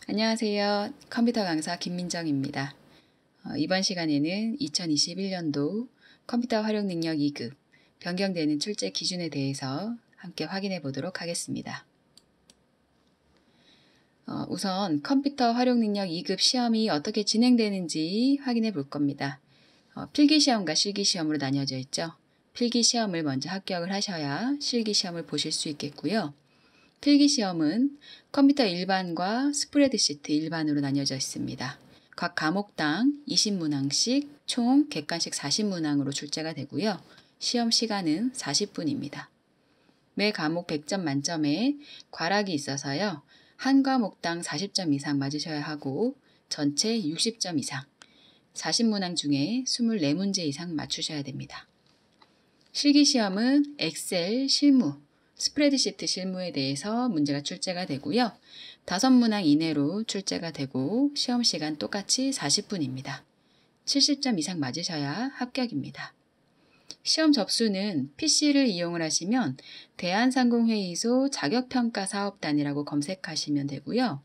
안녕하세요. 컴퓨터 강사 김민정입니다. 이번 시간에는 2021년도 컴퓨터 활용 능력 2급 변경되는 출제 기준에 대해서 함께 확인해 보도록 하겠습니다. 우선 컴퓨터 활용 능력 2급 시험이 어떻게 진행되는지 확인해 볼 겁니다. 필기시험과 실기시험으로 나뉘어져 있죠. 필기시험을 먼저 합격을 하셔야 실기시험을 보실 수 있겠고요. 필기시험은 컴퓨터 일반과 스프레드시트 일반으로 나뉘어져 있습니다. 각 과목당 20문항씩 총 객관식 40문항으로 출제가 되고요. 시험 시간은 40분입니다. 매 과목 100점 만점에 과락이 있어서요. 한 과목당 40점 이상 맞으셔야 하고 전체 60점 이상, 40문항 중에 24문제 이상 맞추셔야 됩니다. 실기시험은 엑셀 실무, 스프레드시트 실무에 대해서 문제가 출제가 되고요. 5문항 이내로 출제가 되고 시험 시간 똑같이 40분입니다. 70점 이상 맞으셔야 합격입니다. 시험 접수는 PC를 이용을 하시면 대한상공회의소 자격평가사업단이라고 검색하시면 되고요.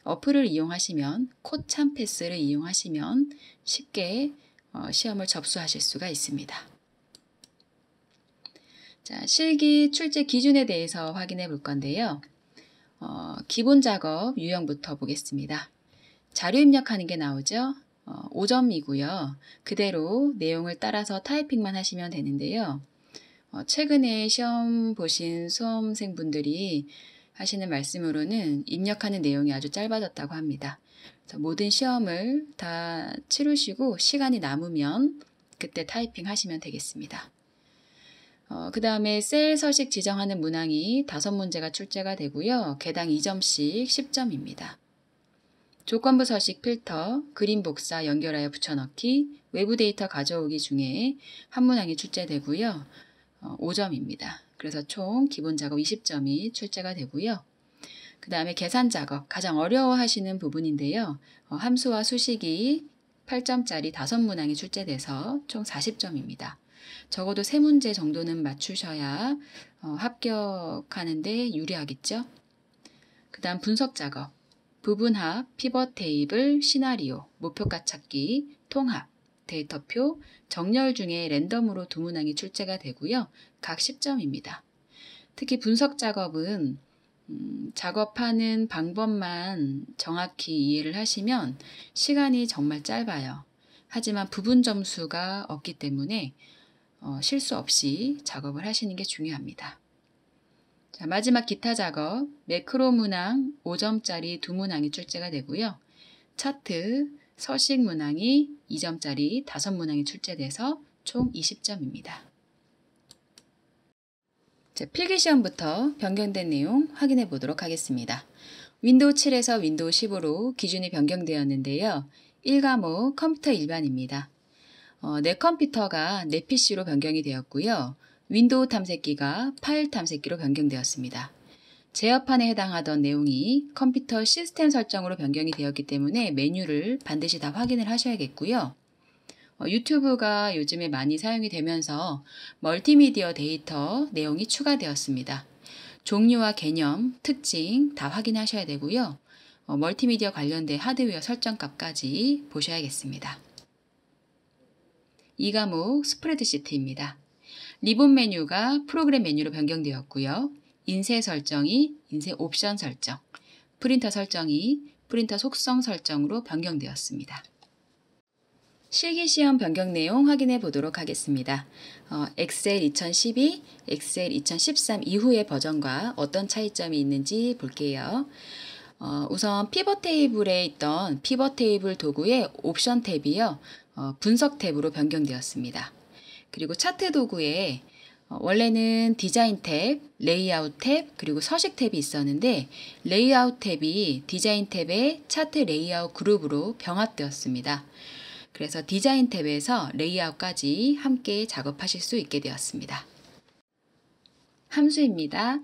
어플을 이용하시면 코참패스를 이용하시면 쉽게 시험을 접수하실 수가 있습니다. 자, 실기 출제 기준에 대해서 확인해 볼 건데요. 기본 작업 유형부터 보겠습니다. 자료 입력하는 게 나오죠. 5점이고요. 그대로 내용을 따라서 타이핑만 하시면 되는데요. 최근에 시험 보신 수험생분들이 하시는 말씀으로는 입력하는 내용이 아주 짧아졌다고 합니다. 그래서 모든 시험을 다 치르시고 시간이 남으면 그때 타이핑 하시면 되겠습니다. 그 다음에 셀 서식 지정하는 문항이 5문제가 출제가 되고요. 개당 2점씩 10점입니다. 조건부 서식 필터, 그림 복사 연결하여 붙여넣기, 외부 데이터 가져오기 중에 한 문항이 출제되고요. 5점입니다. 그래서 총 기본 작업 20점이 출제가 되고요. 그 다음에 계산 작업, 가장 어려워하시는 부분인데요. 함수와 수식이 8점짜리 5문항이 출제돼서 총 40점입니다. 적어도 3문제 정도는 맞추셔야 합격하는데 유리하겠죠. 그 다음 분석 작업, 부분합, 피벗 테이블, 시나리오, 목표가 찾기, 통합, 데이터표, 정렬 중에 랜덤으로 2문항이 출제가 되고요. 각 10점입니다. 특히 분석 작업은 작업하는 방법만 정확히 이해를 하시면 시간이 정말 짧아요. 하지만 부분 점수가 없기 때문에 실수 없이 작업을 하시는 게 중요합니다. 자, 마지막 기타 작업, 매크로 문항 5점짜리 2문항이 출제가 되고요. 차트, 서식 문항이 2점짜리 5문항이 출제돼서 총 20점입니다. 자, 필기시험부터 변경된 내용 확인해 보도록 하겠습니다. 윈도우 7에서 윈도우 10으로 기준이 변경되었는데요. 1과목 컴퓨터 일반입니다. 내 컴퓨터가 내 PC로 변경이 되었고요. 윈도우 탐색기가 파일 탐색기로 변경되었습니다. 제어판에 해당하던 내용이 컴퓨터 시스템 설정으로 변경이 되었기 때문에 메뉴를 반드시 다 확인을 하셔야겠고요. 유튜브가 요즘에 많이 사용이 되면서 멀티미디어 데이터 내용이 추가되었습니다. 종류와 개념, 특징 다 확인하셔야 되고요. 멀티미디어 관련된 하드웨어 설정값까지 보셔야겠습니다. 2과목 스프레드시트입니다. 리본 메뉴가 프로그램 메뉴로 변경되었고요. 인쇄 설정이 인쇄 옵션 설정, 프린터 설정이 프린터 속성 설정으로 변경되었습니다. 실기시험 변경 내용 확인해 보도록 하겠습니다. 엑셀 2012, 엑셀 2013 이후의 버전과 어떤 차이점이 있는지 볼게요. 우선 피벗 테이블에 있던 피벗 테이블 도구의 옵션 탭이요. 분석 탭으로 변경되었습니다. 그리고 차트 도구에 원래는 디자인 탭, 레이아웃 탭, 그리고 서식 탭이 있었는데 레이아웃 탭이 디자인 탭의 차트 레이아웃 그룹으로 병합되었습니다. 그래서 디자인 탭에서 레이아웃까지 함께 작업하실 수 있게 되었습니다. 함수입니다.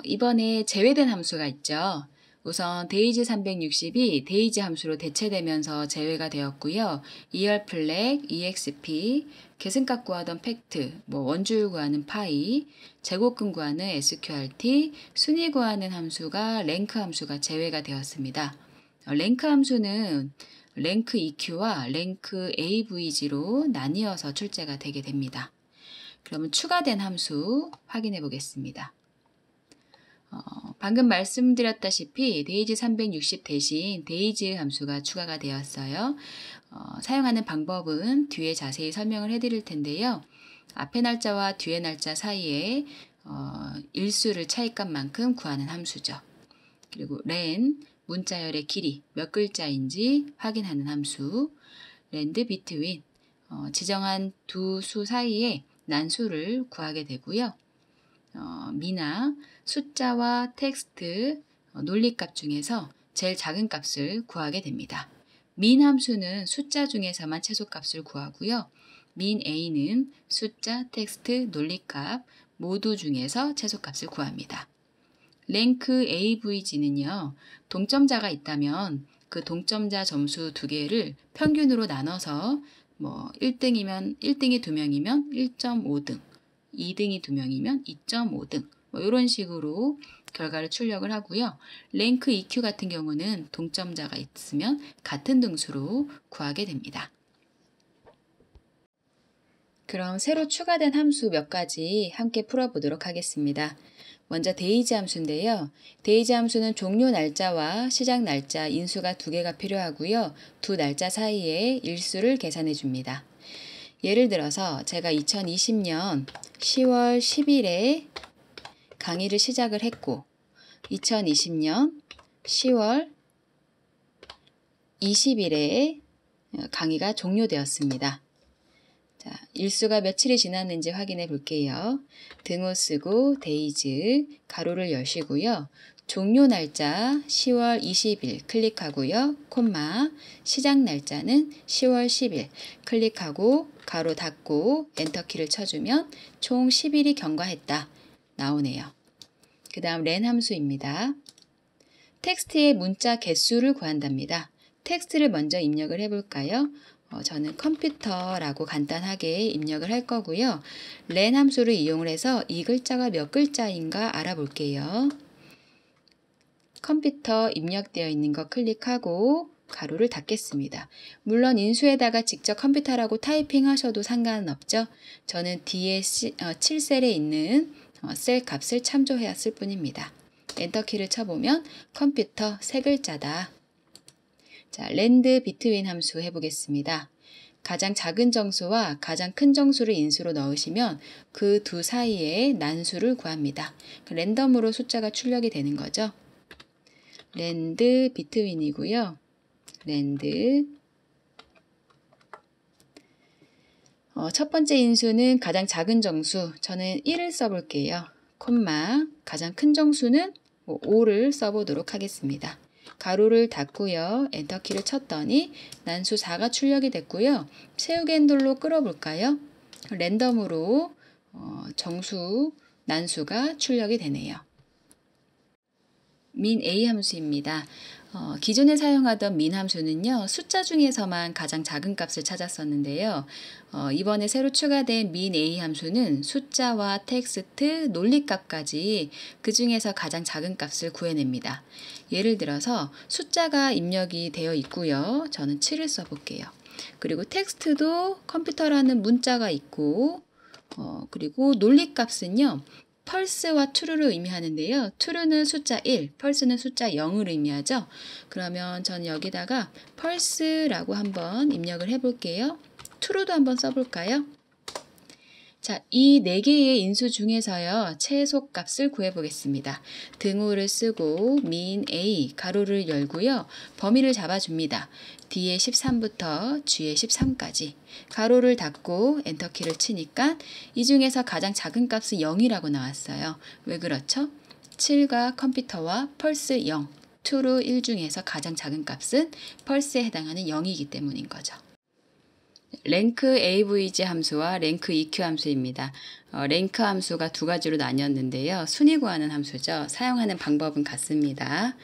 이번에 제외된 함수가 있죠. 우선 데이지 360이 데이지 함수로 대체되면서 제외가 되었고요. ER 플렉, EXP, 계승값 구하던 팩트, 원주율 구하는 파이, 제곱근 구하는 SQRT, 순위 구하는 함수가 랭크 함수가 제외가 되었습니다. 랭크 함수는 랭크 EQ와 랭크 AVG로 나뉘어서 출제가 되게 됩니다. 그러면 추가된 함수 확인해 보겠습니다. 방금 말씀드렸다시피 데이지 360 대신 데이지 함수가 추가가 되었어요. 사용하는 방법은 뒤에 자세히 설명을 해드릴 텐데요. 앞에 날짜와 뒤에 날짜 사이에 일수를 차이값만큼 구하는 함수죠. 그리고 len, 문자열의 길이 몇 글자인지 확인하는 함수, 랜드 비트윈, 지정한 두 수 사이에 난수를 구하게 되고요. 미나, 숫자와 텍스트, 논리값 중에서 제일 작은 값을 구하게 됩니다. 민 함수는 숫자 중에서만 최소값을 구하고요. 민 a는 숫자, 텍스트, 논리값 모두 중에서 최소값을 구합니다. 랭크 AVG는요. 동점자가 있다면 그 동점자 점수 두 개를 평균으로 나눠서 1등이 2명이면 1.5등, 2등이 2명이면 2.5등 이런 식으로 결과를 출력을 하고요. 랭크 EQ 같은 경우는 동점자가 있으면 같은 등수로 구하게 됩니다. 그럼 새로 추가된 함수 몇 가지 함께 풀어보도록 하겠습니다. 먼저 데이지 함수인데요. 데이지 함수는 종료 날짜와 시작 날짜 인수가 두 개가 필요하고요. 두 날짜 사이에 일수를 계산해 줍니다. 예를 들어서 제가 2020년 10월 10일에 강의를 시작을 했고 2020년 10월 20일에 강의가 종료되었습니다. 자, 일수가 며칠이 지났는지 확인해 볼게요. 등호 쓰고 데이즈 가로를 여시고요. 종료 날짜 10월 20일 클릭하고요. 콤마 시작 날짜는 10월 10일 클릭하고 가로 닫고 엔터키를 쳐주면 총 10일이 경과했다. 나오네요. 그 다음 len 함수입니다. 텍스트의 문자 개수를 구한답니다. 텍스트를 먼저 입력을 해볼까요? 저는 컴퓨터라고 간단하게 입력을 할 거고요. len 함수를 이용을 해서 이 글자가 몇 글자인가 알아볼게요. 컴퓨터 입력되어 있는 거 클릭하고 가로를 닫겠습니다. 물론 인수에다가 직접 컴퓨터라고 타이핑하셔도 상관은 없죠. 저는 뒤에 7셀에 있는 셀 값을 참조해왔을 뿐입니다. 엔터키를 쳐보면 컴퓨터 세 글자다. 자, 랜드 비트윈 함수 해보겠습니다. 가장 작은 정수와 가장 큰 정수를 인수로 넣으시면 그 두 사이에 난수를 구합니다. 랜덤으로 숫자가 출력이 되는 거죠. 랜드 비트윈이고요. 랜드 첫 번째 인수는 가장 작은 정수, 저는 1을 써볼게요. 콤마 가장 큰 정수는 5를 써보도록 하겠습니다. 가로를 닫고요. 엔터키를 쳤더니 난수 4가 출력이 됐고요. 세우개 핸들로 끌어볼까요? 랜덤으로 정수 난수가 출력이 되네요. min a 함수입니다. 기존에 사용하던 min 함수는요. 숫자 중에서만 가장 작은 값을 찾았었는데요. 이번에 새로 추가된 min a 함수는 숫자와 텍스트, 논리값까지 그 중에서 가장 작은 값을 구해냅니다. 예를 들어서 숫자가 입력이 되어 있고요. 저는 7을 써볼게요. 그리고 텍스트도 컴퓨터라는 문자가 있고 그리고 논리값은요. 펄스와 true를 의미하는데요. true는 숫자 1, 펄스는 숫자 0을 의미하죠. 그러면 저는 여기다가 펄스라고 한번 입력을 해볼게요. true도 한번 써볼까요? 자, 이 4개의 인수 중에서요. 최소값을 구해보겠습니다. 등호를 쓰고 min a 가로를 열고요. 범위를 잡아줍니다. D의 13부터 G의 13까지 가로를 닫고 엔터키를 치니까 이 중에서 가장 작은 값은 0이라고 나왔어요. 왜 그렇죠? 7과 컴퓨터와 펄스 0, true 1 중에서 가장 작은 값은 펄스에 해당하는 0이기 때문인 거죠. 랭크 AVG 함수와 랭크 EQ 함수입니다. 랭크 함수가 두 가지로 나뉘었는데요. 순위 구하는 함수죠. 사용하는 방법은 같습니다.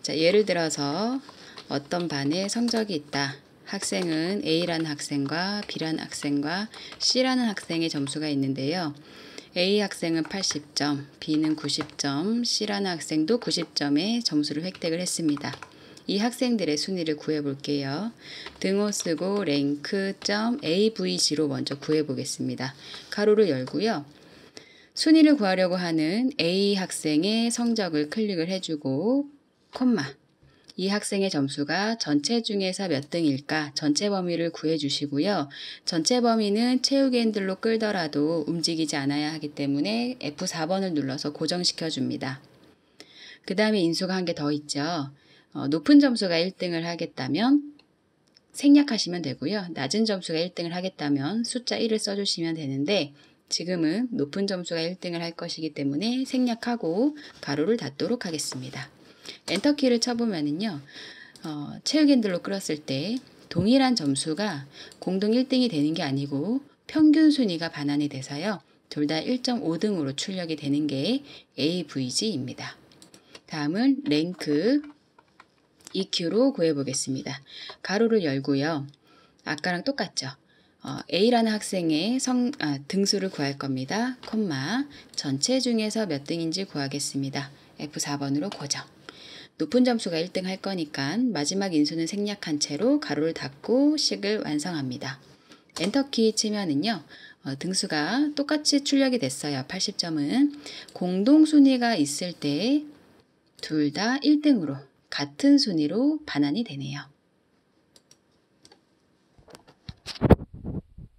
자, 예를 들어서 어떤 반에 성적이 있다. 학생은 A라는 학생과 B라는 학생과 C라는 학생의 점수가 있는데요. A 학생은 80점, B는 90점, C라는 학생도 90점의 점수를 획득을 했습니다. 이 학생들의 순위를 구해 볼게요. 등호 쓰고 rank.avg로 먼저 구해 보겠습니다. 가로를 열고요. 순위를 구하려고 하는 A 학생의 성적을 클릭을 해주고 콤마, 이 학생의 점수가 전체 중에서 몇 등일까 전체 범위를 구해 주시고요. 전체 범위는 채우기 핸들로 끌더라도 움직이지 않아야 하기 때문에 F4번을 눌러서 고정시켜 줍니다. 그 다음에 인수가 한 개 더 있죠. 높은 점수가 1등을 하겠다면 생략하시면 되고요. 낮은 점수가 1등을 하겠다면 숫자 1을 써주시면 되는데 지금은 높은 점수가 1등을 할 것이기 때문에 생략하고 가로를 닫도록 하겠습니다. 엔터키를 쳐보면은요, 채우기 핸들로 끌었을 때 동일한 점수가 공동 1등이 되는 게 아니고 평균 순위가 반환이 돼서요. 둘 다 1.5등으로 출력이 되는 게 AVG입니다. 다음은 랭크 EQ로 구해보겠습니다. 가로를 열고요. 아까랑 똑같죠. A라는 학생의 등수를 구할 겁니다. 콤마, 전체 중에서 몇 등인지 구하겠습니다. F4번으로 고정. 높은 점수가 1등 할 거니까 마지막 인수는 생략한 채로 가로를 닫고 식을 완성합니다. 엔터키 치면은요. 등수가 똑같이 출력이 됐어요. 80점은. 공동 순위가 있을 때 둘 다 1등으로 같은 순위로 반환이 되네요.